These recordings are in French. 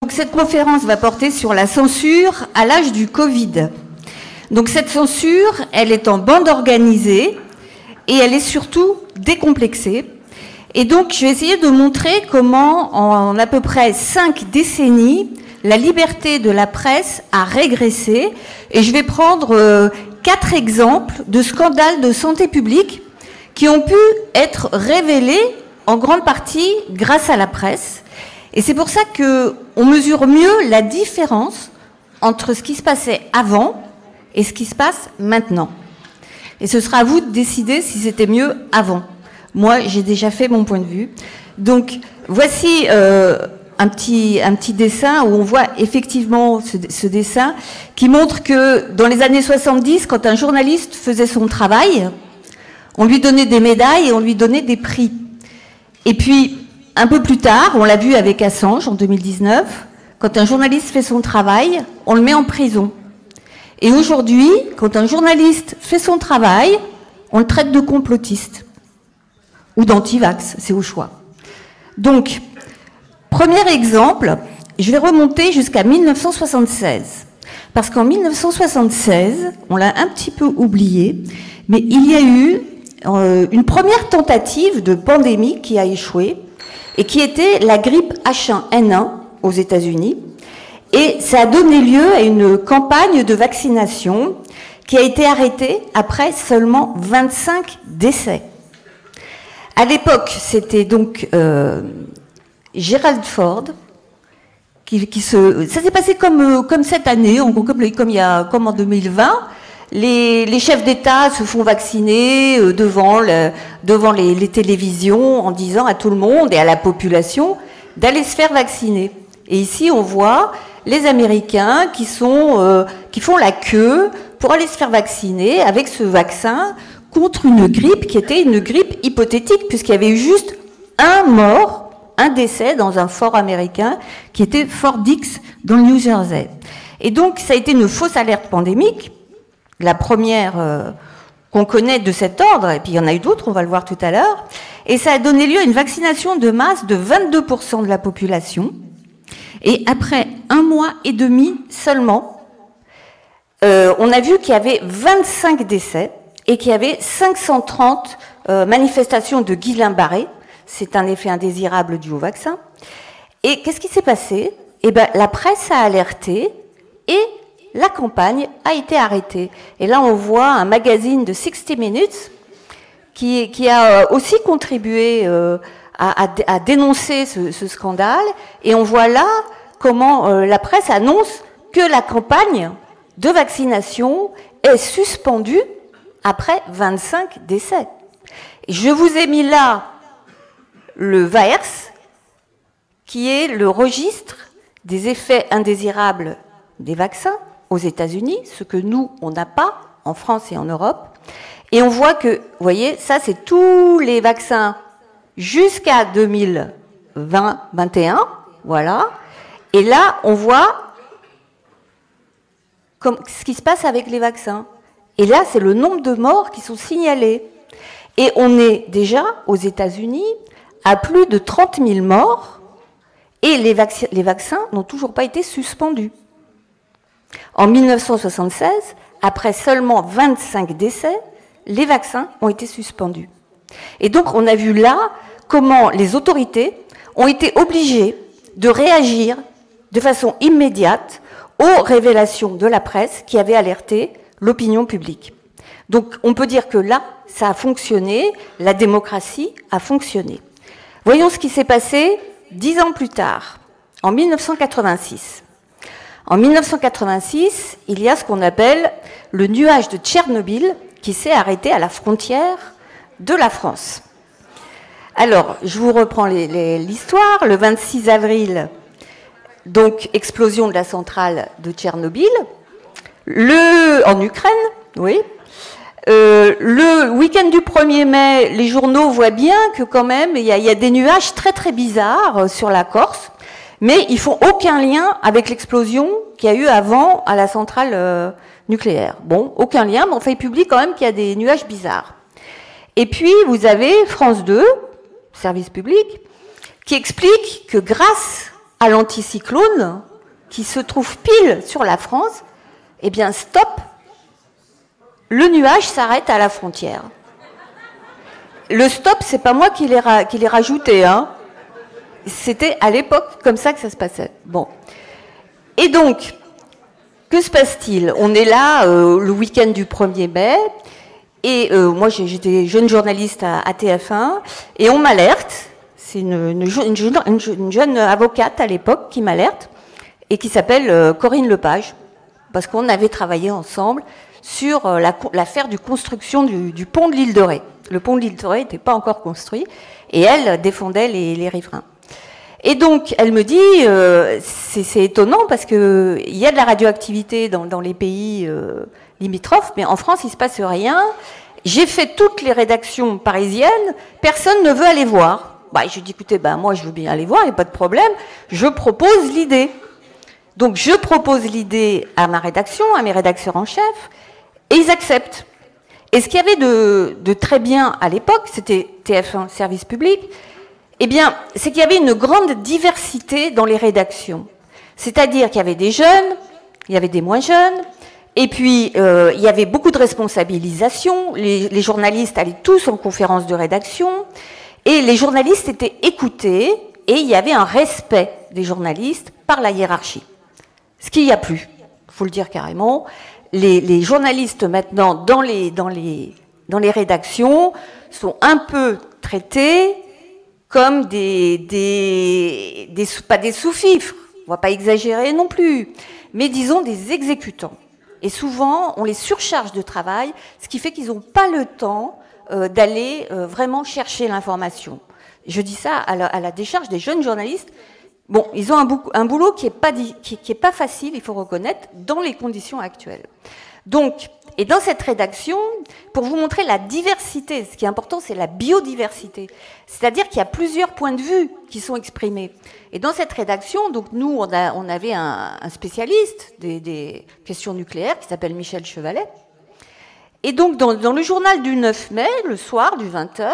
Donc cette conférence va porter sur la censure à l'âge du Covid. Donc cette censure, elle est en bande organisée et elle est surtout décomplexée. Et donc je vais essayer de montrer comment en à peu près 5 décennies, la liberté de la presse a régressé. Et je vais prendre 4 exemples de scandales de santé publique qui ont pu être révélés en grande partie grâce à la presse. Et c'est pour ça qu'on mesure mieux la différence entre ce qui se passait avant et ce qui se passe maintenant. Et ce sera à vous de décider si c'était mieux avant. Moi, j'ai déjà fait mon point de vue. Donc, voici un petit dessin où on voit effectivement ce dessin qui montre que dans les années 70, quand un journaliste faisait son travail, on lui donnait des médailles et on lui donnait des prix. Et puis, un peu plus tard, on l'a vu avec Assange en 2019, quand un journaliste fait son travail, on le met en prison. Et aujourd'hui, quand un journaliste fait son travail, on le traite de complotiste ou d'anti-vax, c'est au choix. Donc, premier exemple, je vais remonter jusqu'à 1976. Parce qu'en 1976, on l'a un petit peu oublié, mais il y a eu une première tentative de pandémie qui a échoué, et qui était la grippe H1N1 aux États-Unis. Et ça a donné lieu à une campagne de vaccination qui a été arrêtée après seulement 25 décès. À l'époque, c'était donc Gerald Ford, ça s'est passé comme cette année, comme en 2020. Les chefs d'État se font vacciner devant les télévisions en disant à tout le monde et à la population d'aller se faire vacciner. Et ici, on voit les Américains qui font la queue pour aller se faire vacciner avec ce vaccin contre une grippe qui était une grippe hypothétique, puisqu'il y avait eu juste un décès dans un fort américain qui était Fort Dix dans le New Jersey. Et donc, ça a été une fausse alerte pandémique. La première qu'on connaît de cet ordre, et puis il y en a eu d'autres, on va le voir tout à l'heure, et ça a donné lieu à une vaccination de masse de 22% de la population. Et après 1 mois et demi seulement, on a vu qu'il y avait 25 décès et qu'il y avait 530 manifestations de Guillain-Barré. C'est un effet indésirable dû au vaccin. Et qu'est-ce qui s'est passé? Eh ben, la presse a alerté et la campagne a été arrêtée. Et là, on voit un magazine de 60 Minutes qui a aussi contribué à dénoncer ce scandale. Et on voit là comment la presse annonce que la campagne de vaccination est suspendue après 25 décès. Et je vous ai mis là le VAERS, qui est le registre des effets indésirables des vaccins aux États-Unis, ce que nous, on n'a pas en France et en Europe. Et on voit que, vous voyez, ça, c'est tous les vaccins jusqu'à 2021, voilà. Et là, on voit ce qui se passe avec les vaccins. Et là, c'est le nombre de morts qui sont signalés. Et on est déjà, aux États-Unis, à plus de 30 000 morts, et les vaccins n'ont toujours pas été suspendus. En 1976, après seulement 25 décès, les vaccins ont été suspendus. Et donc, on a vu là comment les autorités ont été obligées de réagir de façon immédiate aux révélations de la presse qui avait alerté l'opinion publique. Donc, on peut dire que là, ça a fonctionné, la démocratie a fonctionné. Voyons ce qui s'est passé 10 ans plus tard, en 1986. En 1986, il y a ce qu'on appelle le nuage de Tchernobyl qui s'est arrêté à la frontière de la France. Alors, je vous reprends l'histoire. Le 26 avril, donc explosion de la centrale de Tchernobyl. En Ukraine, oui. Le week-end du 1er mai, les journaux voient bien que quand même, il y a des nuages très très bizarres sur la Corse, mais ils font aucun lien avec l'explosion qu'il y a eu avant à la centrale nucléaire. Bon, aucun lien, mais enfin, ils publient quand même qu'il y a des nuages bizarres. Et puis, vous avez France 2, service public, qui explique que grâce à l'anticyclone qui se trouve pile sur la France, eh bien, stop, le nuage s'arrête à la frontière. Le stop, c'est pas moi qui l'ai rajouté, hein. C'était à l'époque comme ça que ça se passait. Bon. Et donc, que se passe-t-il? On est là le week-end du 1er mai, et moi j'étais jeune journaliste à TF1, et on m'alerte, c'est une jeune avocate à l'époque qui m'alerte, et qui s'appelle Corinne Lepage, parce qu'on avait travaillé ensemble sur l'affaire de construction du pont de l'île de Ré. Le pont de l'île de Ré n'était pas encore construit, et elle défendait les riverains. Et donc, elle me dit, c'est étonnant parce qu'il y a de la radioactivité dans les pays limitrophes, mais en France, il ne se passe rien. J'ai fait toutes les rédactions parisiennes, personne ne veut aller voir. Bah, je dis, écoutez, moi, je veux bien aller voir, il n'y a pas de problème, je propose l'idée. Donc, je propose l'idée à ma rédaction, à mes rédacteurs en chef, et ils acceptent. Et ce qu'il y avait de très bien à l'époque, c'était TF1, service public, eh bien, c'est qu'il y avait une grande diversité dans les rédactions. C'est-à-dire qu'il y avait des jeunes, il y avait des moins jeunes, et puis il y avait beaucoup de responsabilisation. Les journalistes allaient tous en conférence de rédaction, et les journalistes étaient écoutés, et il y avait un respect des journalistes par la hiérarchie. Ce qu'il n'y a plus, il faut le dire carrément. Les journalistes maintenant dans les rédactions sont un peu traités comme pas des sous-fifres, on ne va pas exagérer non plus, mais disons des exécutants. Et souvent, on les surcharge de travail, ce qui fait qu'ils n'ont pas le temps d'aller vraiment chercher l'information. Je dis ça à la décharge des jeunes journalistes. Bon, ils ont un boulot qui est pas facile, il faut reconnaître, dans les conditions actuelles. Donc, et dans cette rédaction, pour vous montrer la diversité, ce qui est important, c'est la biodiversité. C'est-à-dire qu'il y a plusieurs points de vue qui sont exprimés. Et dans cette rédaction, donc nous, on avait un spécialiste des questions nucléaires qui s'appelle Michel Chevalet. Et donc, dans le journal du 9 mai, le soir, du 20h,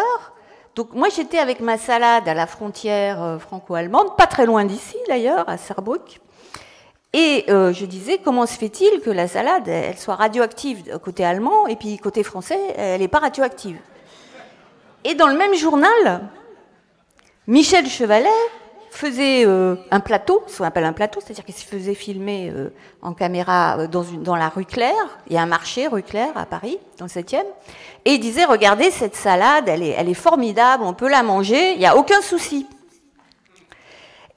donc moi, j'étais avec ma salade à la frontière franco-allemande, pas très loin d'ici d'ailleurs, à Sarrebruck. Et je disais, comment se fait-il que la salade, elle soit radioactive côté allemand, et puis côté français, elle n'est pas radioactive? Et dans le même journal, Michel Chevalet faisait un plateau, ce qu'on appelle un plateau, c'est-à-dire qu'il se faisait filmer en caméra dans la rue Claire. Il y a un marché, rue Claire, à Paris, dans le 7e. Et il disait, regardez, cette salade, elle est formidable, on peut la manger, il n'y a aucun souci.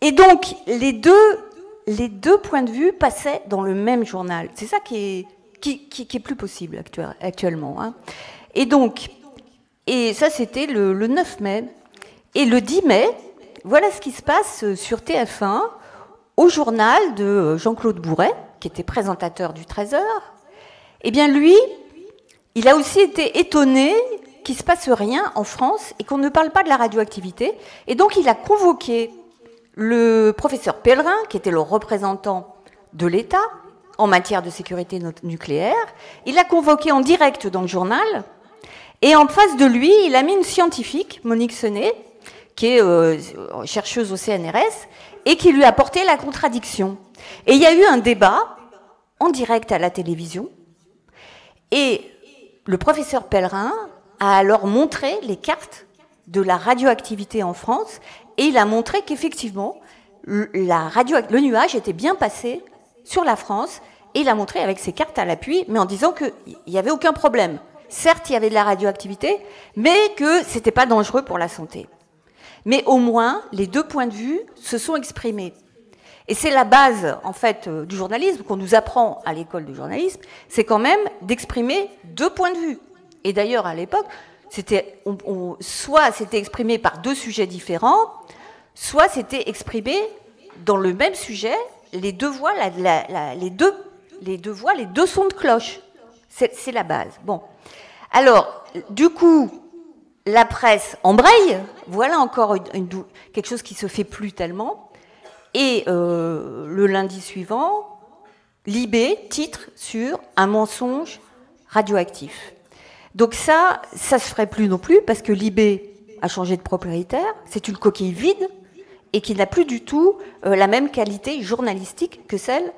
Et donc, les deux points de vue passaient dans le même journal. C'est ça qui est plus possible actuellement. Hein. Et ça, c'était le 9 mai. Et le 10 mai, voilà ce qui se passe sur TF1, au journal de Jean-Claude Bourret, qui était présentateur du 13h. Eh bien, lui, il a aussi été étonné qu'il ne se passe rien en France et qu'on ne parle pas de la radioactivité. Et donc, il a convoqué le professeur Pellerin, qui était le représentant de l'État en matière de sécurité nucléaire. Il l'a convoqué en direct dans le journal. Et en face de lui, il a mis une scientifique, Monique Senet, qui est chercheuse au CNRS, et qui lui a porté la contradiction. Et il y a eu un débat en direct à la télévision. Et le professeur Pellerin a alors montré les cartes de la radioactivité en France, et il a montré qu'effectivement, le nuage était bien passé sur la France, et il a montré avec ses cartes à l'appui, mais en disant qu'il n'y avait aucun problème. Certes, il y avait de la radioactivité, mais que ce n'était pas dangereux pour la santé. Mais au moins, les deux points de vue se sont exprimés. Et c'est la base, en fait, du journalisme, qu'on nous apprend à l'école du journalisme, c'est quand même d'exprimer deux points de vue. Et d'ailleurs, à l'époque, soit c'était exprimé par deux sujets différents, soit c'était exprimé dans le même sujet, les deux voix, les deux sons de cloche. C'est la base. Bon. Alors, du coup, la presse embraye. Voilà encore quelque chose qui se fait plus tellement. Et le lundi suivant, Libé titre sur un mensonge radioactif. Donc ça se ferait plus non plus parce que Libé a changé de propriétaire. C'est une coquille vide. et qui n'a plus du tout la même qualité journalistique que celle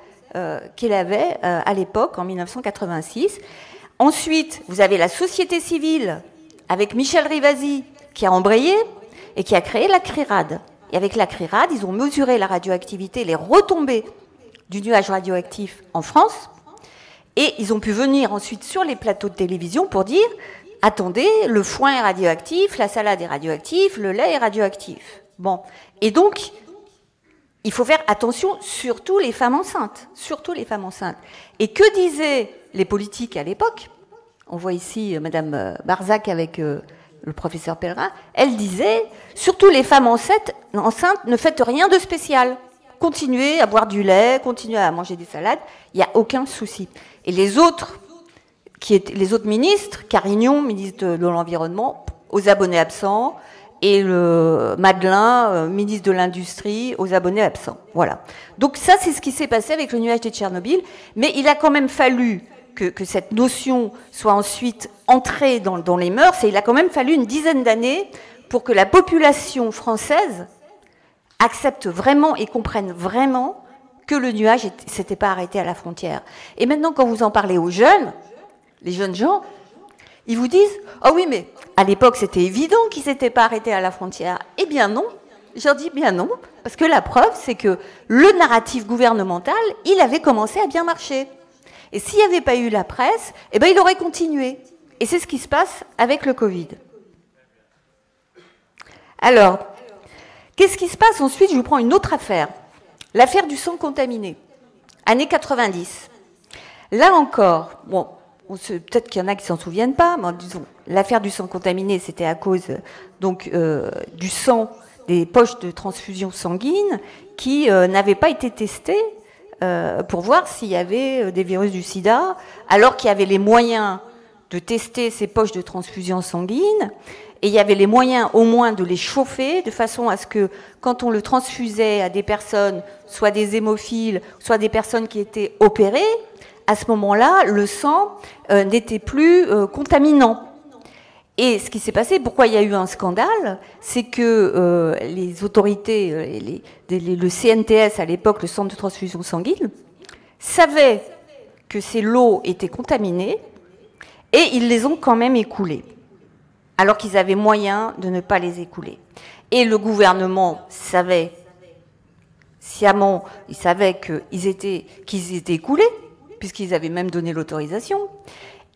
qu'il avait à l'époque, en 1986. Ensuite, vous avez la société civile, avec Michel Rivasi, qui a embrayé et qui a créé la CRIRAD. Et avec la CRIRAD, ils ont mesuré la radioactivité, les retombées du nuage radioactif en France, et ils ont pu venir ensuite sur les plateaux de télévision pour dire « Attendez, le foin est radioactif, la salade est radioactive, le lait est radioactif. » Bon. Et donc, il faut faire attention, surtout les femmes enceintes. Surtout les femmes enceintes. Et que disaient les politiques à l'époque? On voit ici Madame Barzac avec le professeur Pellerin. Elle disait, surtout les femmes enceintes, ne faites rien de spécial. Continuez à boire du lait, continuez à manger des salades, il n'y a aucun souci. Et les autres ministres, Carignon, ministre de l'Environnement, aux abonnés absents, et le Madelin, ministre de l'Industrie, aux abonnés absents. Voilà. Donc ça, c'est ce qui s'est passé avec le nuage de Tchernobyl, mais il a quand même fallu que cette notion soit ensuite entrée dans les mœurs, et il a quand même fallu une dizaine d'années pour que la population française accepte vraiment et comprenne vraiment que le nuage ne s'était pas arrêté à la frontière. Et maintenant, quand vous en parlez aux jeunes, les jeunes gens, ils vous disent « Ah oui, mais à l'époque, c'était évident qu'ils ne s'étaient pas arrêtés à la frontière. » Eh bien non, je leur dis bien non, parce que la preuve, c'est que le narratif gouvernemental, il avait commencé à bien marcher. Et s'il n'y avait pas eu la presse, eh ben, il aurait continué. Et c'est ce qui se passe avec le Covid. Alors, qu'est-ce qui se passe ensuite? Je vous prends une autre affaire. L'affaire du sang contaminé, années 90. Là encore, bon, peut-être qu'il y en a qui ne s'en souviennent pas, mais disons, l'affaire du sang contaminé, c'était à cause donc, du sang, des poches de transfusion sanguine qui n'avaient pas été testées pour voir s'il y avait des virus du sida, alors qu'il y avait les moyens de tester ces poches de transfusion sanguine, et il y avait les moyens au moins de les chauffer, de façon à ce que quand on le transfusait à des personnes, soit des hémophiles, soit des personnes qui étaient opérées, à ce moment-là, le sang n'était plus contaminant. Et ce qui s'est passé, pourquoi il y a eu un scandale, c'est que les autorités, le CNTS à l'époque, le centre de transfusion sanguine, savaient que ces lots étaient contaminés et ils les ont quand même écoulés, alors qu'ils avaient moyen de ne pas les écouler. Et le gouvernement savait, sciemment, il savait qu'ils étaient écoulés, puisqu'ils avaient même donné l'autorisation.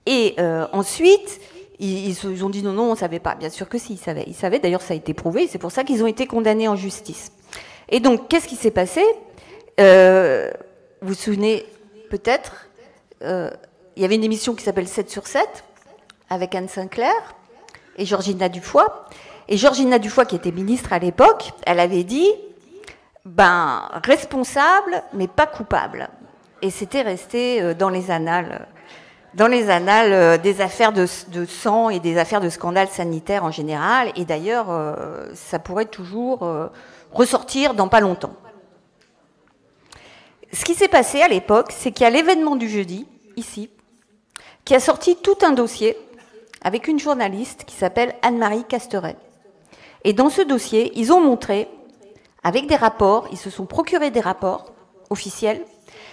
Et ensuite, ils ont dit non, on ne savait pas. Bien sûr que si, ils savaient. Ils savaient, d'ailleurs, ça a été prouvé, c'est pour ça qu'ils ont été condamnés en justice. Et donc, qu'est-ce qui s'est passé? Vous vous souvenez peut-être, il y avait une émission qui s'appelle 7 sur 7, avec Anne Sinclair et Georgina Dufoy. Et Georgina Dufoy, qui était ministre à l'époque, elle avait dit, responsable, mais pas coupable. Et c'était resté dans les annales des affaires de sang et des affaires de scandales sanitaires en général. Et d'ailleurs, ça pourrait toujours ressortir dans pas longtemps. Ce qui s'est passé à l'époque, c'est qu'il y a l'événement du jeudi, ici, qui a sorti tout un dossier avec une journaliste qui s'appelle Anne-Marie Casteret. Et dans ce dossier, ils ont montré, avec des rapports, ils se sont procurés des rapports officiels.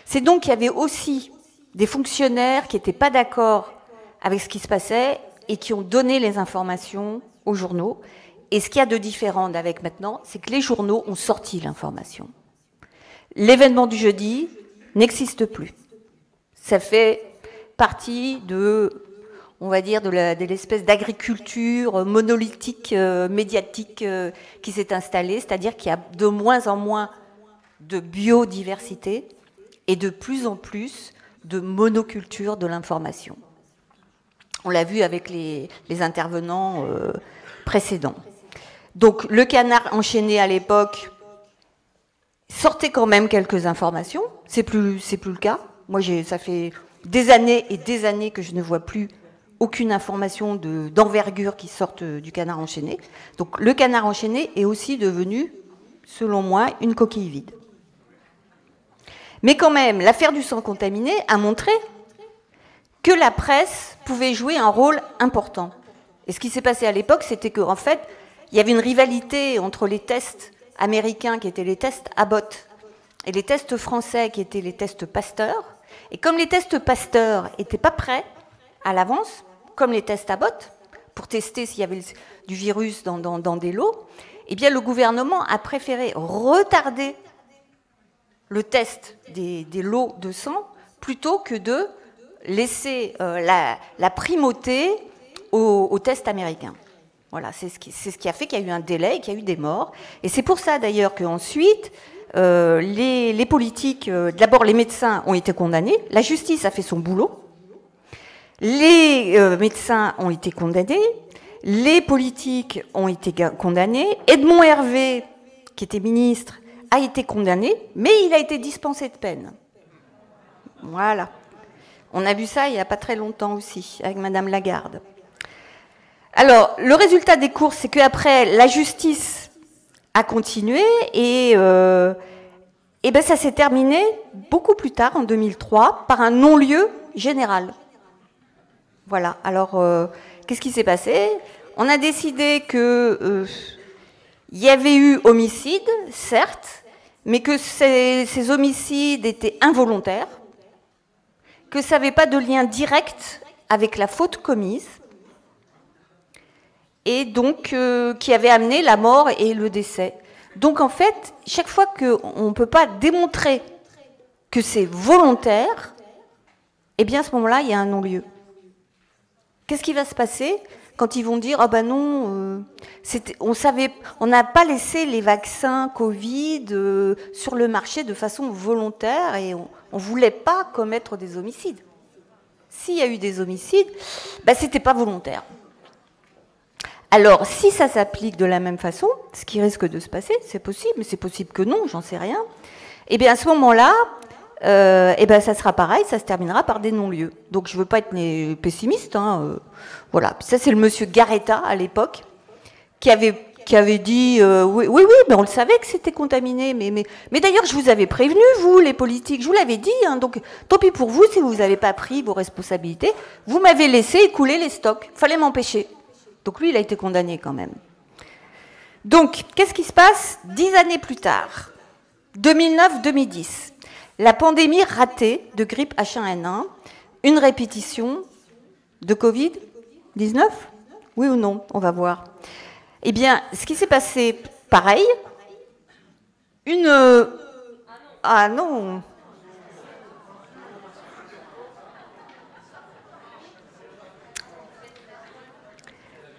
C'est donc qu'il y avait aussi des fonctionnaires qui n'étaient pas d'accord avec ce qui se passait et qui ont donné les informations aux journaux. Et ce qu'il y a de différent d'avec maintenant, c'est que les journaux ont sorti l'information. L'événement du jeudi n'existe plus. Ça fait partie de, on va dire, de l'espèce d'agriculture monolithique, médiatique qui s'est installée, c'est-à-dire qu'il y a de moins en moins de biodiversité et de plus en plus de monoculture de l'information. On l'a vu avec les intervenants précédents. Donc le Canard enchaîné à l'époque sortait quand même quelques informations. C'est plus le cas. Moi, ça fait des années et des années que je ne vois plus aucune information d'envergure qui sorte du Canard enchaîné. Donc le Canard enchaîné est aussi devenu, selon moi, une coquille vide. Mais quand même, l'affaire du sang contaminé a montré que la presse pouvait jouer un rôle important. Et ce qui s'est passé à l'époque, c'était qu'en fait, il y avait une rivalité entre les tests américains qui étaient les tests Abbott et les tests français qui étaient les tests Pasteur. Et comme les tests Pasteur n'étaient pas prêts à l'avance, comme les tests Abbott, pour tester s'il y avait du virus dans des lots, eh bien le gouvernement a préféré retarder le test des lots de sang plutôt que de laisser la primauté aux tests américains. Voilà, c'est ce qui a fait qu'il y a eu un délai et qu'il y a eu des morts. Et c'est pour ça d'ailleurs qu'ensuite, les politiques, d'abord les médecins ont été condamnés, la justice a fait son boulot, les médecins ont été condamnés, les politiques ont été condamnés, Edmond Hervé, qui était ministre, a été condamné, mais il a été dispensé de peine. Voilà. On a vu ça il n'y a pas très longtemps aussi, avec Madame Lagarde. Alors, le résultat des courses, c'est qu'après, la justice a continué et ben, ça s'est terminé beaucoup plus tard, en 2003, par un non-lieu général. Voilà. Alors, qu'est-ce qui s'est passé? On a décidé que il y avait eu homicide, certes, mais que ces homicides étaient involontaires, que ça n'avait pas de lien direct avec la faute commise, et donc qui avait amené la mort et le décès. Donc en fait, chaque fois qu'on ne peut pas démontrer que c'est volontaire, eh bien à ce moment-là, il y a un non-lieu. Qu'est-ce qui va se passer quand ils vont dire « Ah ben non, on n'a pas laissé les vaccins Covid sur le marché de façon volontaire et on ne voulait pas commettre des homicides. » S'il y a eu des homicides, ben, ce n'était pas volontaire. Alors, si ça s'applique de la même façon, ce qui risque de se passer, c'est possible, mais c'est possible que non, j'en sais rien, eh bien à ce moment-là, eh ben ça sera pareil, ça se terminera par des non-lieux. Donc je ne veux pas être pessimiste, hein, voilà. Ça c'est le monsieur Garetta à l'époque qui avait dit oui, mais on le savait que c'était contaminé, mais d'ailleurs je vous avais prévenu, vous les politiques, je vous l'avais dit, hein, donc tant pis pour vous si vous n'avez pas pris vos responsabilités, vous m'avez laissé écouler les stocks, fallait m'empêcher. Donc lui, il a été condamné quand même. Donc, qu'est-ce qui se passe 10 années plus tard, 2009-2010, la pandémie ratée de grippe H1N1, une répétition de Covid-19 ? Oui ou non ? On va voir. Eh bien, ce qui s'est passé, pareil, Ah non.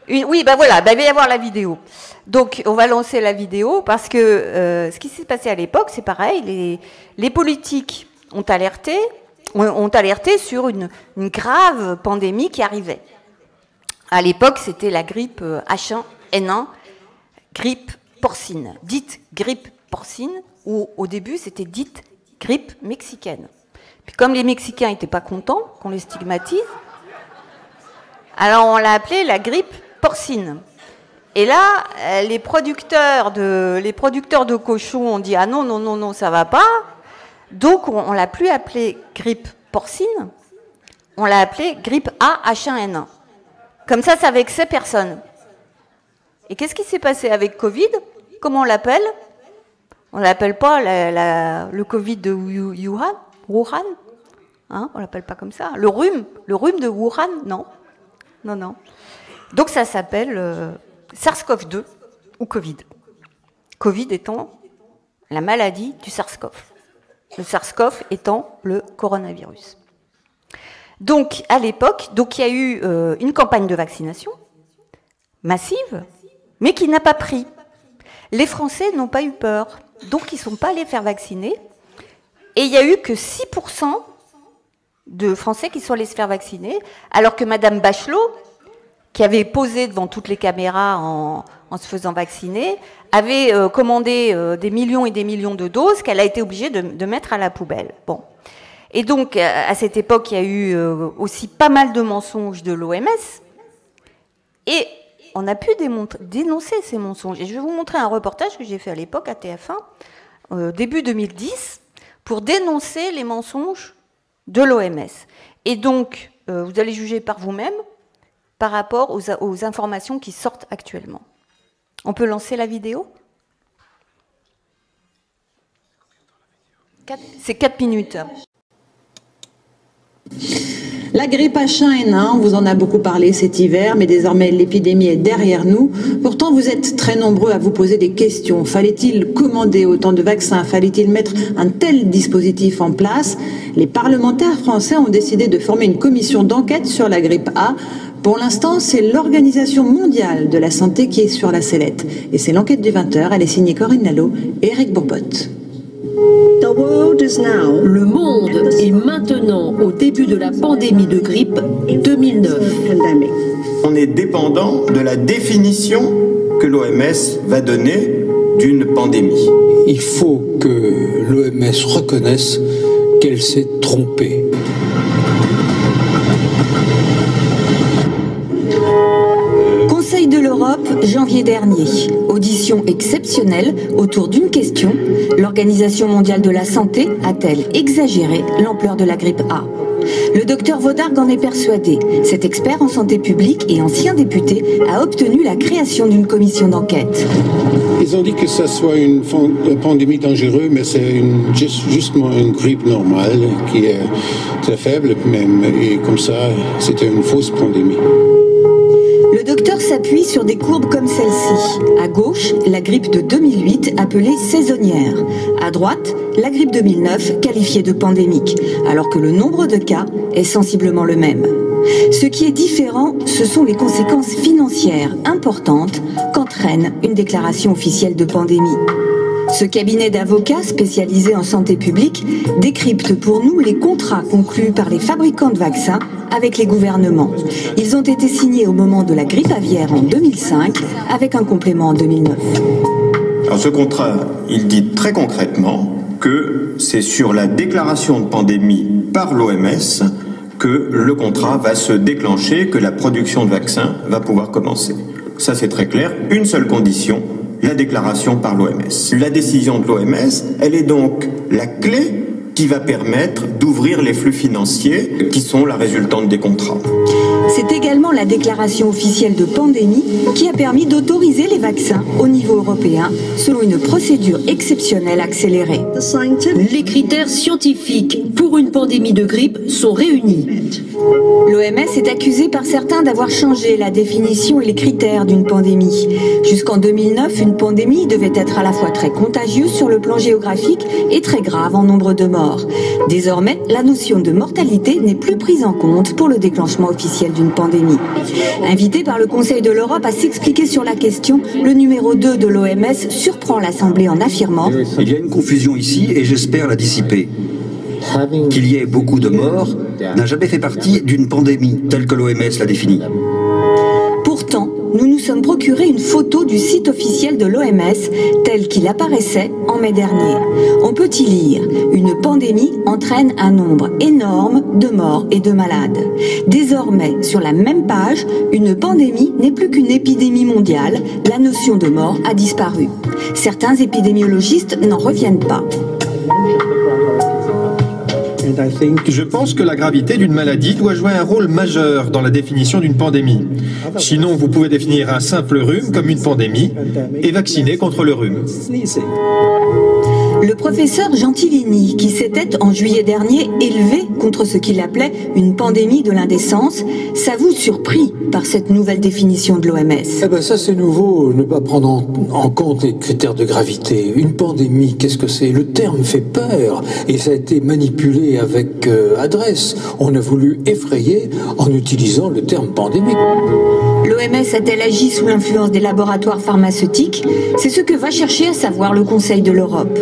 Oui, ben voilà, ben il va y avoir la vidéo. Donc, on va lancer la vidéo parce que ce qui s'est passé à l'époque, c'est pareil, les politiques ont alerté sur une grave pandémie qui arrivait. À l'époque, c'était la grippe H1N1, grippe porcine, dite grippe porcine, ou au début, c'était dite grippe mexicaine. Puis comme les Mexicains n'étaient pas contents qu'on les stigmatise, alors on l'a appelée la grippe porcine. Et là, les producteurs de cochons ont dit « Ah non, non, non, non, ça va pas ». Donc, on l'a plus appelée grippe porcine, on l'a appelée grippe A-H1N1. Comme ça vexait personne. Et qu'est-ce qui s'est passé avec Covid? Comment on l'appelle? On ne l'appelle pas le Covid de Wuhan, hein, on ne l'appelle pas comme ça. Le rhume de Wuhan, non. Non, non. Donc ça s'appelle SARS-CoV-2 ou Covid. Covid étant la maladie du SARS-CoV. Le SARS-CoV étant le coronavirus. Donc à l'époque, il y a eu une campagne de vaccination massive, mais qui n'a pas pris. Les Français n'ont pas eu peur, donc ils ne sont pas allés faire vacciner. Et il n'y a eu que 6% de Français qui sont allés se faire vacciner, alors que Madame Bachelot, qui avait posé devant toutes les caméras en se faisant vacciner, avait commandé des millions et des millions de doses qu'elle a été obligée de mettre à la poubelle. Bon. Et donc, à cette époque, il y a eu aussi pas mal de mensonges de l'OMS, et on a pu dénoncer ces mensonges. Et je vais vous montrer un reportage que j'ai fait à l'époque à TF1, début 2010, pour dénoncer les mensonges de l'OMS. Et donc, vous allez juger par vous-même par rapport aux informations qui sortent actuellement. On peut lancer la vidéo ? C'est 4 minutes. La grippe H1N1, on vous en a beaucoup parlé cet hiver, mais désormais l'épidémie est derrière nous. Pourtant, vous êtes très nombreux à vous poser des questions. Fallait-il commander autant de vaccins? Fallait-il mettre un tel dispositif en place? Les parlementaires français ont décidé de former une commission d'enquête sur la grippe A. Pour l'instant, c'est l'Organisation mondiale de la santé qui est sur la sellette. Et c'est l'enquête du 20h. Elle est signée Corinne Lalo et Eric Bourbotte. Le monde est maintenant au début de la pandémie de grippe 2009. On est dépendant de la définition que l'OMS va donner d'une pandémie. Il faut que l'OMS reconnaisse qu'elle s'est trompée. Conseil de l'Europe, janvier dernier. Audition exceptionnelle autour d'une question. L'Organisation mondiale de la santé a-t-elle exagéré l'ampleur de la grippe A? Le docteur Vaudargue en est persuadé. Cet expert en santé publique et ancien député a obtenu la création d'une commission d'enquête. Ils ont dit que ça soit une pandémie dangereuse, mais c'est justement une grippe normale qui est très faible même. Et comme ça, c'était une fausse pandémie. Le docteur s'appuie sur des courbes comme celle-ci. À gauche, la grippe de 2008 appelée saisonnière. À droite, la grippe 2009 qualifiée de pandémique, alors que le nombre de cas est sensiblement le même. Ce qui est différent, ce sont les conséquences financières importantes qu'entraîne une déclaration officielle de pandémie. Ce cabinet d'avocats spécialisé en santé publique décrypte pour nous les contrats conclus par les fabricants de vaccins avec les gouvernements. Ils ont été signés au moment de la grippe aviaire en 2005 avec un complément en 2009. Alors ce contrat, il dit très concrètement que c'est sur la déclaration de pandémie par l'OMS que le contrat va se déclencher, que la production de vaccins va pouvoir commencer. Ça c'est très clair, une seule condition, la déclaration par l'OMS. La décision de l'OMS, elle est donc la clé qui va permettre d'ouvrir les flux financiers qui sont la résultante des contrats. C'est également la déclaration officielle de pandémie qui a permis d'autoriser les vaccins au niveau européen selon une procédure exceptionnelle accélérée. Les critères scientifiques pour une pandémie de grippe sont réunis. L'OMS est accusée par certains d'avoir changé la définition et les critères d'une pandémie. Jusqu'en 2009, une pandémie devait être à la fois très contagieuse sur le plan géographique et très grave en nombre de morts. Désormais, la notion de mortalité n'est plus prise en compte pour le déclenchement officiel d'une pandémie. Invité par le Conseil de l'Europe à s'expliquer sur la question, le numéro 2 de l'OMS surprend l'Assemblée en affirmant « Il y a une confusion ici et j'espère la dissiper. Qu'il y ait beaucoup de morts n'a jamais fait partie d'une pandémie telle que l'OMS l'a définie. » Pourtant, nous nous sommes procuré une photo du site officiel de l'OMS tel qu'il apparaissait en mai dernier. On peut y lire « Une pandémie entraîne un nombre énorme de morts et de malades ». Désormais, sur la même page, une pandémie n'est plus qu'une épidémie mondiale. La notion de mort a disparu. Certains épidémiologistes n'en reviennent pas. Je pense que la gravité d'une maladie doit jouer un rôle majeur dans la définition d'une pandémie. Sinon, vous pouvez définir un simple rhume comme une pandémie et vacciner contre le rhume. Le professeur Gentilini, qui s'était en juillet dernier élevé contre ce qu'il appelait une pandémie de l'indécence, s'avoue surpris par cette nouvelle définition de l'OMS. Eh ben ça c'est nouveau, ne pas prendre en compte les critères de gravité. Une pandémie, qu'est-ce que c'est? Le terme fait peur et ça a été manipulé avec adresse. On a voulu effrayer en utilisant le terme pandémique. L'OMS a-t-elle agi sous l'influence des laboratoires pharmaceutiques? C'est ce que va chercher à savoir le Conseil de l'Europe.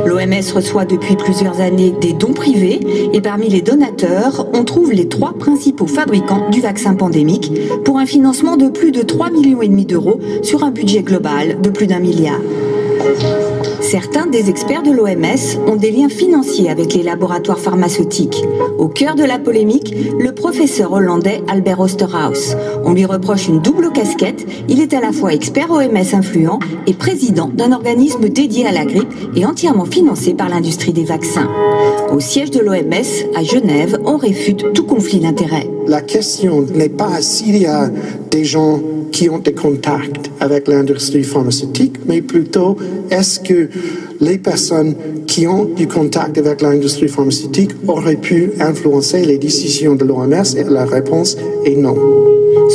L'OMS reçoit depuis plusieurs années des dons privés et parmi les donateurs, on trouve les 3 principaux fabricants du vaccin pandémique pour un financement de plus de 3,5 millions d'euros sur un budget global de plus d'1 milliard. Certains des experts de l'OMS ont des liens financiers avec les laboratoires pharmaceutiques. Au cœur de la polémique, le professeur hollandais Albert Oosterhuis. On lui reproche une double casquette. Il est à la fois expert OMS influent et président d'un organisme dédié à la grippe et entièrement financé par l'industrie des vaccins. Au siège de l'OMS, à Genève, on réfute tout conflit d'intérêts. la question n'est pas s'il y a des gens qui ont des contacts avec l'industrie pharmaceutique, mais plutôt est-ce que les personnes qui ont du contact avec l'industrie pharmaceutique auraient pu influencer les décisions de l'OMS, et la réponse est non.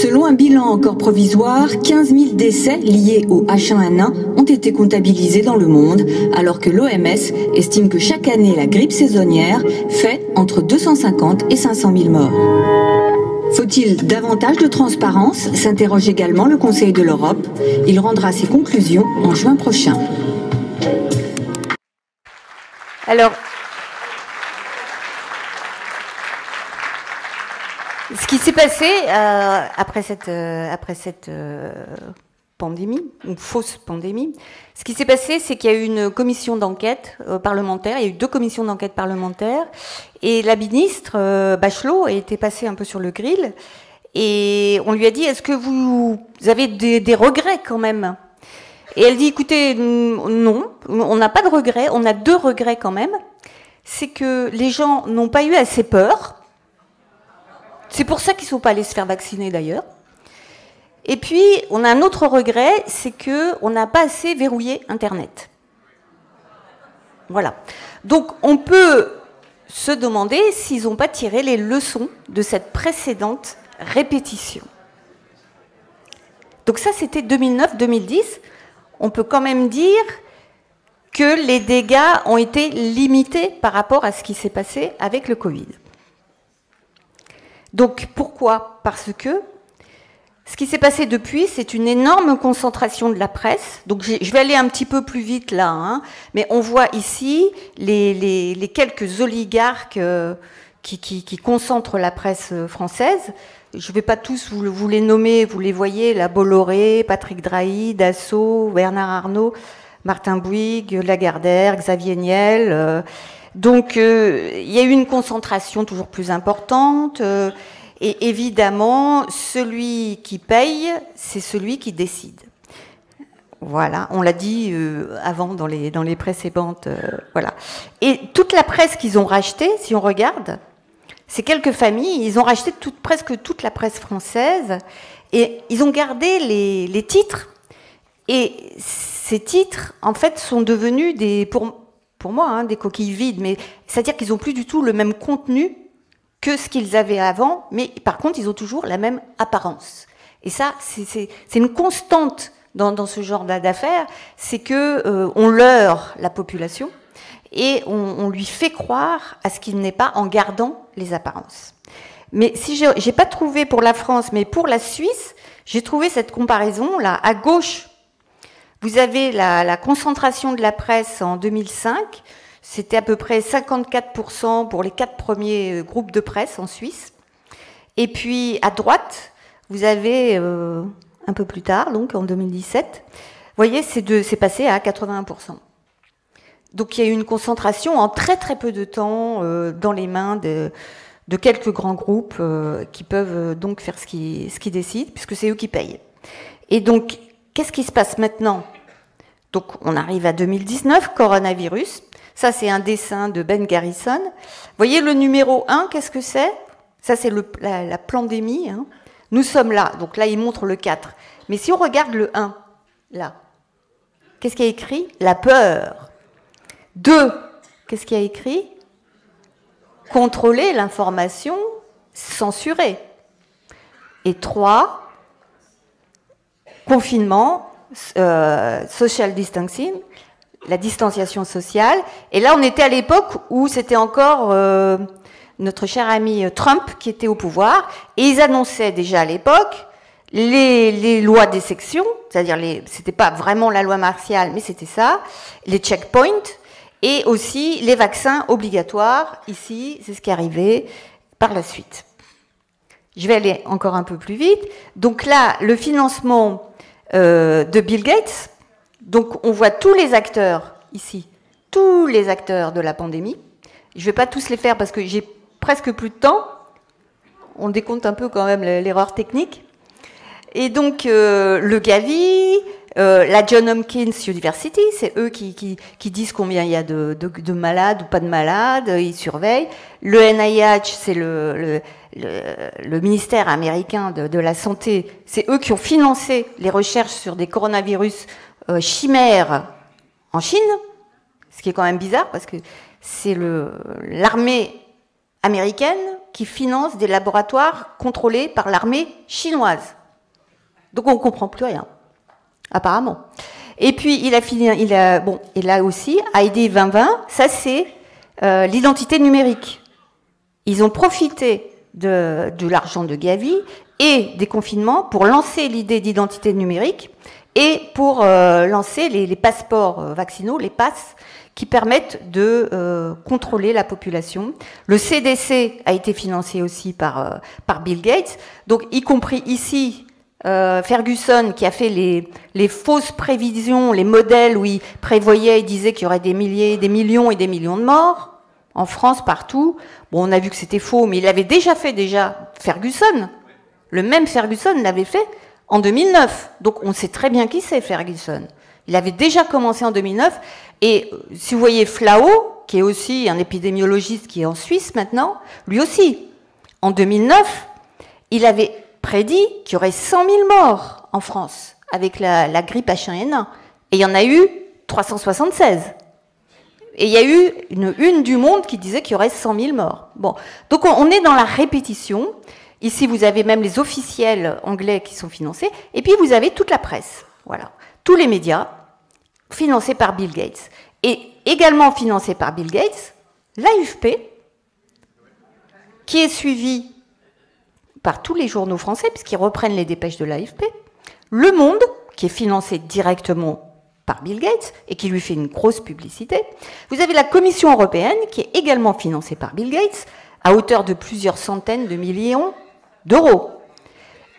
Selon un bilan encore provisoire, 15 000 décès liés au H1N1 ont été comptabilisés dans le monde, alors que l'OMS estime que chaque année la grippe saisonnière fait entre 250 et 500 000 morts. Faut-il davantage de transparence? S'interroge également le Conseil de l'Europe. Il rendra ses conclusions en juin prochain. Alors, ce qui s'est passé après cette pandémie, ou fausse pandémie, ce qui s'est passé, c'est qu'il y a eu une commission d'enquête parlementaire, il y a eu 2 commissions d'enquête parlementaires, et la ministre Bachelot était passée un peu sur le grill, et on lui a dit, est-ce que vous avez des regrets quand même? Et elle dit, écoutez, non, on n'a pas de regrets, on a 2 regrets quand même, c'est que les gens n'ont pas eu assez peur. C'est pour ça qu'ils ne sont pas allés se faire vacciner d'ailleurs. Et puis, on a un autre regret, c'est qu'on n'a pas assez verrouillé Internet. Voilà. Donc, on peut se demander s'ils n'ont pas tiré les leçons de cette précédente répétition. Donc ça, c'était 2009-2010. On peut quand même dire que les dégâts ont été limités par rapport à ce qui s'est passé avec le Covid. Donc pourquoi? Parce que ce qui s'est passé depuis, c'est une énorme concentration de la presse. Donc je vais aller un petit peu plus vite là, hein, mais on voit ici les quelques oligarques qui concentrent la presse française. Je ne vais pas tous vous les nommer, vous les voyez, la Bolloré, Patrick Drahi, Dassault, Bernard Arnault, Martin Bouygues, Lagardère, Xavier Niel. Donc, il y a eu une concentration toujours plus importante. Et évidemment, celui qui paye, c'est celui qui décide. Voilà, on l'a dit avant dans les précédentes. Voilà. Et toute la presse qu'ils ont rachetée, si on regarde, ces quelques familles, ils ont racheté presque toute la presse française. Et ils ont gardé les titres. Et ces titres, en fait, sont devenus pour moi, hein, des coquilles vides, mais c'est-à-dire qu'ils n'ont plus du tout le même contenu que ce qu'ils avaient avant, mais par contre, ils ont toujours la même apparence. Et ça, c'est une constante dans ce genre d'affaires, c'est que on leurre la population et on lui fait croire à ce qu'il n'est pas en gardant les apparences. Mais si j'ai pas trouvé pour la France, mais pour la Suisse, j'ai trouvé cette comparaison là à gauche. Vous avez la concentration de la presse en 2005, c'était à peu près 54% pour les 4 premiers groupes de presse en Suisse. Et puis à droite, vous avez un peu plus tard, donc en 2017, vous voyez, c'est passé à 81%. Donc il y a eu une concentration en très très peu de temps dans les mains de quelques grands groupes qui peuvent donc faire ce qu'ils décident, puisque c'est eux qui payent. Et donc, qu'est-ce qui se passe maintenant? Donc, on arrive à 2019, coronavirus. Ça, c'est un dessin de Ben Garrison. Vous voyez le numéro 1, qu'est-ce que c'est? Ça, c'est la pandémie. Hein. Nous sommes là. Donc là, il montre le 4. Mais si on regarde le 1, là, qu'est-ce qu'il y a écrit? La peur. 2, qu'est-ce qu'il y a écrit? Contrôler l'information censurée. Et 3, confinement, social distancing, la distanciation sociale. Et là, on était à l'époque où c'était encore notre cher ami Trump qui était au pouvoir. Et ils annonçaient déjà à l'époque les lois des sections, c'est-à-dire c'était pas vraiment la loi martiale, mais c'était ça, les checkpoints, et aussi les vaccins obligatoires. Ici, c'est ce qui est arrivé par la suite. Je vais aller encore un peu plus vite. Donc là, le financement de Bill Gates. Donc on voit tous les acteurs ici, tous les acteurs de la pandémie. Je ne vais pas tous les faire parce que j'ai presque plus de temps. On décompte un peu quand même l'erreur technique. Et donc le Gavi, La Johns Hopkins University, c'est eux qui disent combien il y a de malades ou pas de malades, ils surveillent. Le NIH, c'est le ministère américain de la Santé, c'est eux qui ont financé les recherches sur des coronavirus chimères en Chine, ce qui est quand même bizarre parce que c'est l'armée américaine qui finance des laboratoires contrôlés par l'armée chinoise. Donc on ne comprend plus rien, apparemment. Et puis et là aussi, ID 2020, ça c'est l'identité numérique. Ils ont profité de l'argent de Gavi et des confinements pour lancer l'idée d'identité numérique et pour lancer les passeports vaccinaux, les passes, qui permettent de contrôler la population. Le CDC a été financé aussi par Bill Gates, donc y compris ici, Ferguson qui a fait les fausses prévisions, les modèles où il prévoyait, il disait qu'il y aurait des millions et des millions de morts, en France, partout. Bon, on a vu que c'était faux, mais il l'avait déjà fait, Ferguson. Le même Ferguson l'avait fait en 2009. Donc on sait très bien qui c'est, Ferguson. Il avait déjà commencé en 2009. Et si vous voyez Flau, qui est aussi un épidémiologiste qui est en Suisse maintenant, lui aussi, en 2009, il avait prédit qu'il y aurait 100 000 morts en France avec la grippe H1N1. Et il y en a eu 376. Et il y a eu une du Monde qui disait qu'il y aurait 100 000 morts. Bon, donc on est dans la répétition. Ici, vous avez même les officiels anglais qui sont financés. Et puis, vous avez toute la presse. Voilà. Tous les médias financés par Bill Gates. Et également financés par Bill Gates, l'AFP, qui est suivi par tous les journaux français, puisqu'ils reprennent les dépêches de l'AFP. Le Monde, qui est financé directement par Bill Gates et qui lui fait une grosse publicité. Vous avez la Commission européenne, qui est également financée par Bill Gates, à hauteur de plusieurs centaines de millions d'euros.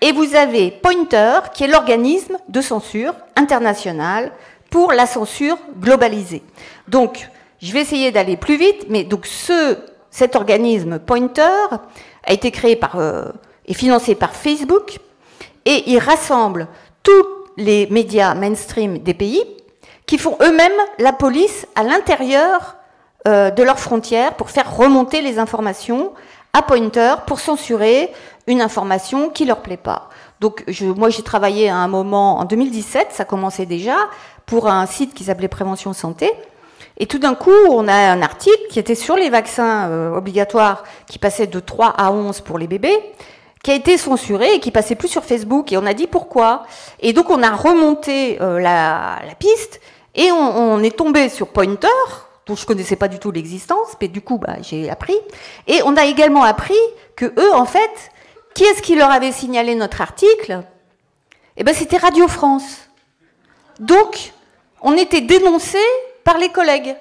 Et vous avez Pointer, qui est l'organisme de censure international pour la censure globalisée. Donc, je vais essayer d'aller plus vite, mais donc cet organisme Pointer a été créé et financé par Facebook, et il rassemble tous les médias mainstream des pays qui font eux-mêmes la police à l'intérieur de leurs frontières pour faire remonter les informations à Pointer pour censurer une information qui leur plaît pas. Donc moi j'ai travaillé à un moment en 2017, ça commençait déjà, pour un site qui s'appelait Prévention Santé. Et tout d'un coup, on a un article qui était sur les vaccins obligatoires qui passait de 3 à 11 pour les bébés, qui a été censuré et qui passait plus sur Facebook. Et on a dit pourquoi. Et donc on a remonté la piste et on est tombé sur Pointer, dont je connaissais pas du tout l'existence, mais du coup j'ai appris. Et on a également appris que eux, en fait, qui est-ce qui leur avait signalé notre article? Eh ben c'était Radio France. Donc on était dénoncés par les collègues.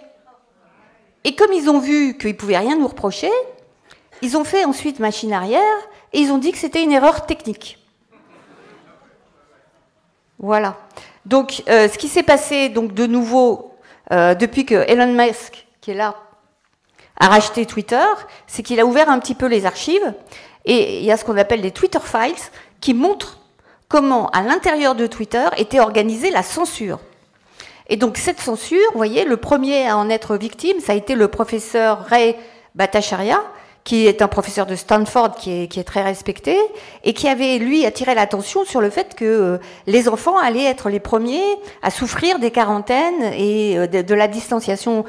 Et comme ils ont vu qu'ils ne pouvaient rien nous reprocher, ils ont fait ensuite machine arrière et ils ont dit que c'était une erreur technique. Voilà. Donc, ce qui s'est passé donc, de nouveau depuis que Elon Musk, qui est là, a racheté Twitter, c'est qu'il a ouvert un petit peu les archives et il y a ce qu'on appelle les Twitter Files qui montrent comment, à l'intérieur de Twitter, était organisée la censure. Et donc cette censure, vous voyez, le premier à en être victime, ça a été le professeur Ray Bhattacharya, qui est un professeur de Stanford qui est très respecté, et qui avait, lui, attiré l'attention sur le fait que les enfants allaient être les premiers à souffrir des quarantaines et de la distanciation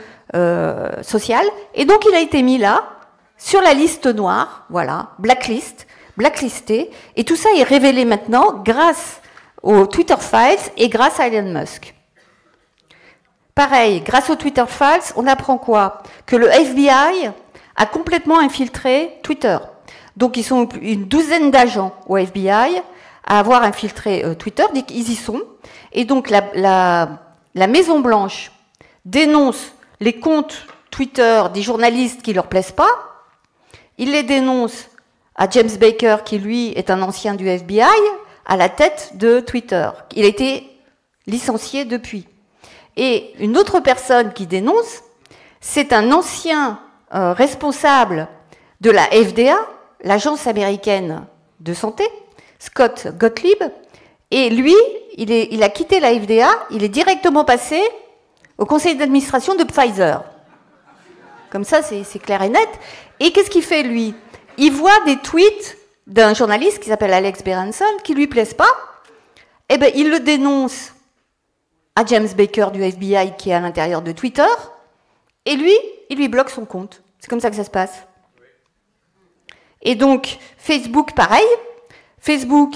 sociale. Et donc il a été mis là, sur la liste noire, voilà, blacklisté, et tout ça est révélé maintenant grâce aux Twitter Files et grâce à Elon Musk. Pareil, grâce aux Twitter Files, on apprend quoi? Que le FBI a complètement infiltré Twitter. Donc ils sont une douzaine d'agents au FBI à avoir infiltré Twitter, ils y sont. Et donc la Maison-Blanche dénonce les comptes Twitter des journalistes qui ne leur plaisent pas. Il les dénonce à James Baker, qui lui est un ancien du FBI, à la tête de Twitter. Il a été licencié depuis. Et une autre personne qui dénonce, c'est un ancien responsable de la FDA, l'agence américaine de santé, Scott Gottlieb, et lui, il a quitté la FDA, il est directement passé au conseil d'administration de Pfizer. Comme ça, c'est clair et net. Et qu'est-ce qu'il fait, lui? Il voit des tweets d'un journaliste qui s'appelle Alex Berenson, qui lui plaisent pas. Eh bien, il le dénonce à James Baker du FBI, qui est à l'intérieur de Twitter, et lui, il lui bloque son compte. C'est comme ça que ça se passe. Et donc, Facebook, pareil. Facebook,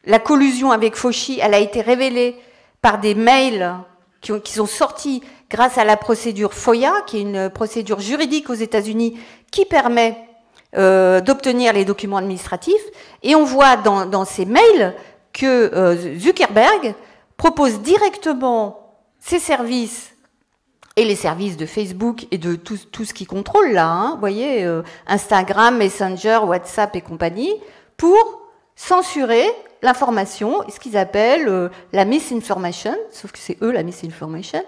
la collusion avec Fauci, elle a été révélée par des mails qui sont sortis grâce à la procédure FOIA, qui est une procédure juridique aux États-Unis qui permet d'obtenir les documents administratifs. Et on voit dans ces mails que Zuckerberg propose directement ses services et les services de Facebook et de tout ce qui contrôle là, hein, vous voyez, Instagram, Messenger, WhatsApp et compagnie, pour censurer l'information, ce qu'ils appellent la misinformation, sauf que c'est eux la misinformation.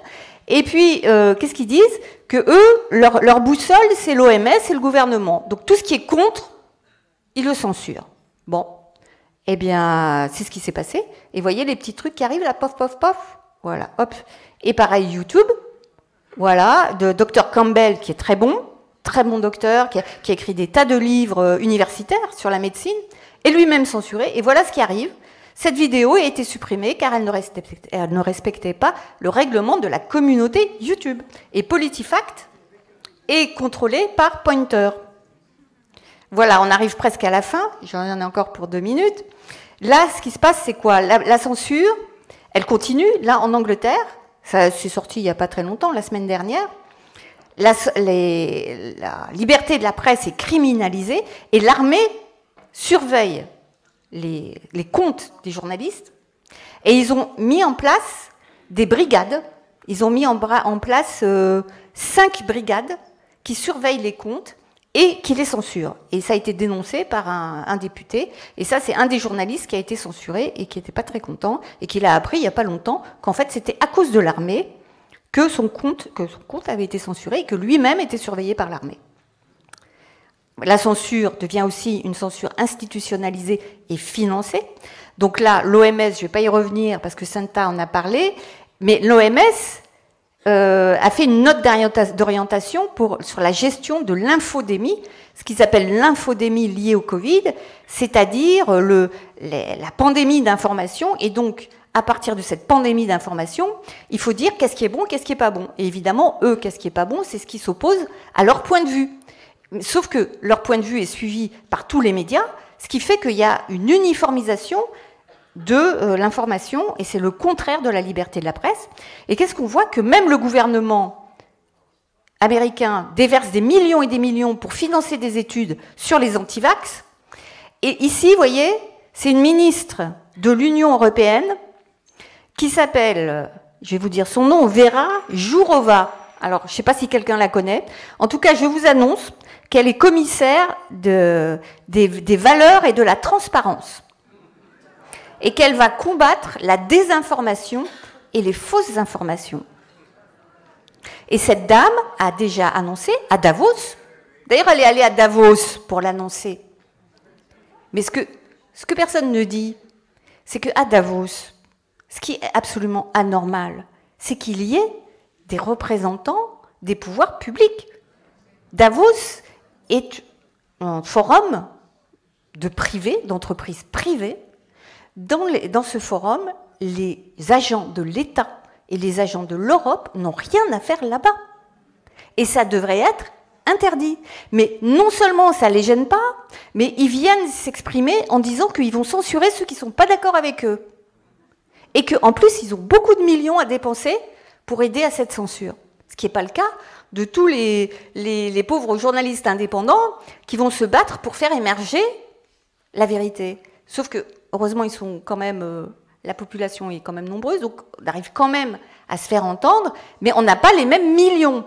Et puis, qu'est-ce qu'ils disent? Que eux, leur boussole, c'est l'OMS et le gouvernement. Donc tout ce qui est contre, ils le censurent. Bon, eh bien, c'est ce qui s'est passé. Et voyez les petits trucs qui arrivent là, pof, pof, pof. Voilà, hop. Et pareil, YouTube. Voilà, de Dr Campbell, qui est très bon docteur, qui a écrit des tas de livres universitaires sur la médecine, et lui-même censuré. Et voilà ce qui arrive. Cette vidéo a été supprimée car elle ne respectait pas le règlement de la communauté YouTube. Et PolitiFact est contrôlé par Pointer. Voilà, on arrive presque à la fin. J'en ai encore pour 2 minutes. Là, ce qui se passe, c'est quoi? La censure, elle continue. Là, en Angleterre, ça s'est sorti il n'y a pas très longtemps, la semaine dernière. La liberté de la presse est criminalisée et l'armée surveille les comptes des journalistes. Et ils ont mis en place des brigades. Ils ont mis en place 5 brigades qui surveillent les comptes et qui les censurent. Et ça a été dénoncé par un député. Et ça, c'est un des journalistes qui a été censuré et qui n'était pas très content et qui l'a appris il n'y a pas longtemps qu'en fait, c'était à cause de l'armée que son compte avait été censuré et que lui-même était surveillé par l'armée. La censure devient aussi une censure institutionnalisée et financée. Donc là, l'OMS, je ne vais pas y revenir parce que Santa en a parlé, mais l'OMS a fait une note d'orientation sur la gestion de l'infodémie, ce qu'ils appellent l'infodémie liée au Covid, c'est-à-dire la pandémie d'information. Et donc, à partir de cette pandémie d'information, il faut dire qu'est-ce qui est bon, qu'est-ce qui n'est pas bon. Et évidemment, eux, qu'est-ce qui n'est pas bon, c'est ce qui s'oppose à leur point de vue. Sauf que leur point de vue est suivi par tous les médias, ce qui fait qu'il y a une uniformisation de l'information, et c'est le contraire de la liberté de la presse. Et qu'est-ce qu'on voit? Que même le gouvernement américain déverse des millions et des millions pour financer des études sur les antivax. Et ici, vous voyez, c'est une ministre de l'Union européenne qui s'appelle, je vais vous dire son nom, Vera Jourova. Alors, je ne sais pas si quelqu'un la connaît. En tout cas, je vous annonce qu'elle est commissaire des valeurs et de la transparence. Et qu'elle va combattre la désinformation et les fausses informations. Et cette dame a déjà annoncé à Davos, d'ailleurs elle est allée à Davos pour l'annoncer, mais ce que personne ne dit, c'est qu'à Davos, ce qui est absolument anormal, c'est qu'il y ait des représentants des pouvoirs publics. Davos est un forum d'entreprises privées. Dans ce forum, les agents de l'État et les agents de l'Europe n'ont rien à faire là-bas. Et ça devrait être interdit. Mais non seulement ça ne les gêne pas, mais ils viennent s'exprimer en disant qu'ils vont censurer ceux qui ne sont pas d'accord avec eux. Et qu'en plus, ils ont beaucoup de millions à dépenser pour aider à cette censure. Ce qui n'est pas le cas de tous les pauvres journalistes indépendants qui vont se battre pour faire émerger la vérité. Sauf que, heureusement, ils sont quand même, la population est quand même nombreuse, donc on arrive quand même à se faire entendre, mais on n'a pas les mêmes millions.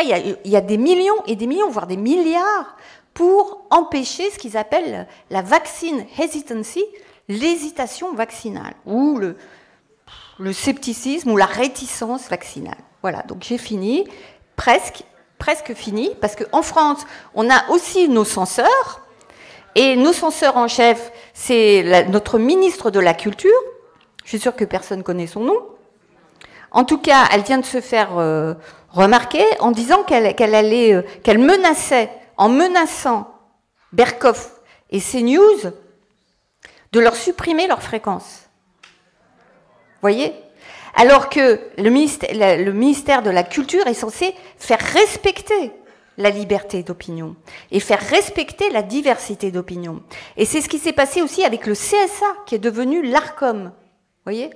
Il y a des millions et des millions, voire des milliards, pour empêcher ce qu'ils appellent la vaccine hesitancy, l'hésitation vaccinale, ou le scepticisme, ou la réticence vaccinale. Voilà, donc j'ai fini, presque fini, parce qu'en France, on a aussi nos censeurs, et nos censeurs en chef, c'est notre ministre de la Culture, Je suis sûre que personne ne connaît son nom. En tout cas, elle vient de se faire remarquer en disant qu'elle menaçait, en menaçant Berkoff et CNews, de leur supprimer leur fréquence. Vous voyez? Alors que le ministère de la Culture est censé faire respecter la liberté d'opinion et faire respecter la diversité d'opinion. Et c'est ce qui s'est passé aussi avec le CSA, qui est devenu l'ARCOM. Vous voyez?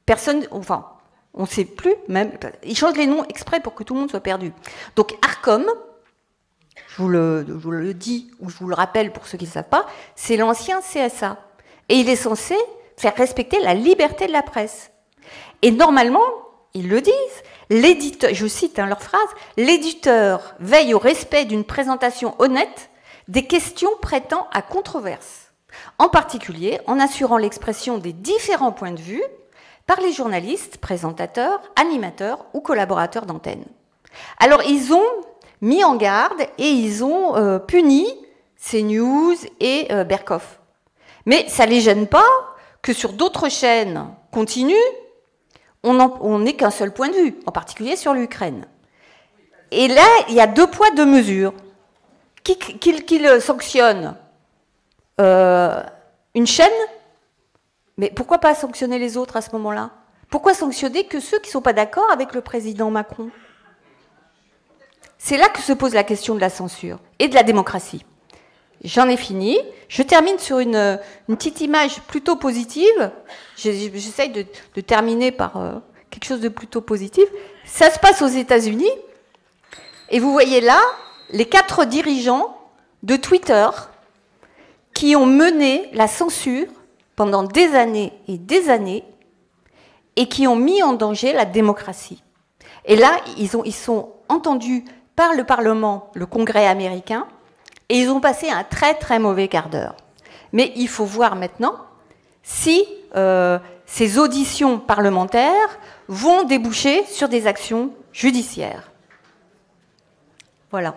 Personne, enfin, on ne sait plus même. Ils changent les noms exprès pour que tout le monde soit perdu. Donc ARCOM, je vous le dis ou je vous le rappelle pour ceux qui ne savent pas, c'est l'ancien CSA. Et il est censé faire respecter la liberté de la presse. Et normalement, ils le disent, l'éditeur, je cite leur phrase, l'éditeur veille au respect d'une présentation honnête des questions prêtant à controverse, en particulier en assurant l'expression des différents points de vue par les journalistes, présentateurs, animateurs ou collaborateurs d'antenne. Alors ils ont mis en garde et ils ont puni CNews et Berkoff. Mais ça ne les gêne pas que sur d'autres chaînes continues, on n'ait qu'un seul point de vue, en particulier sur l'Ukraine. Et là, il y a 2 poids, 2 mesures. Qui le sanctionne une chaîne? Mais pourquoi pas sanctionner les autres à ce moment-là? Pourquoi sanctionner que ceux qui ne sont pas d'accord avec le président Macron? C'est là que se pose la question de la censure et de la démocratie. J'en ai fini. Je termine sur une petite image plutôt positive. J'essaye de terminer par quelque chose de plutôt positif. Ça se passe aux États-Unis. Et vous voyez là les 4 dirigeants de Twitter qui ont mené la censure pendant des années et qui ont mis en danger la démocratie. Et là, ils sont entendus par le Parlement, le Congrès américain, et ils ont passé un très très mauvais quart d'heure. Mais il faut voir maintenant si ces auditions parlementaires vont déboucher sur des actions judiciaires. Voilà.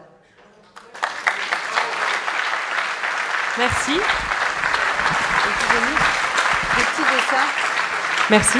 Merci. Des petits dessins. Merci.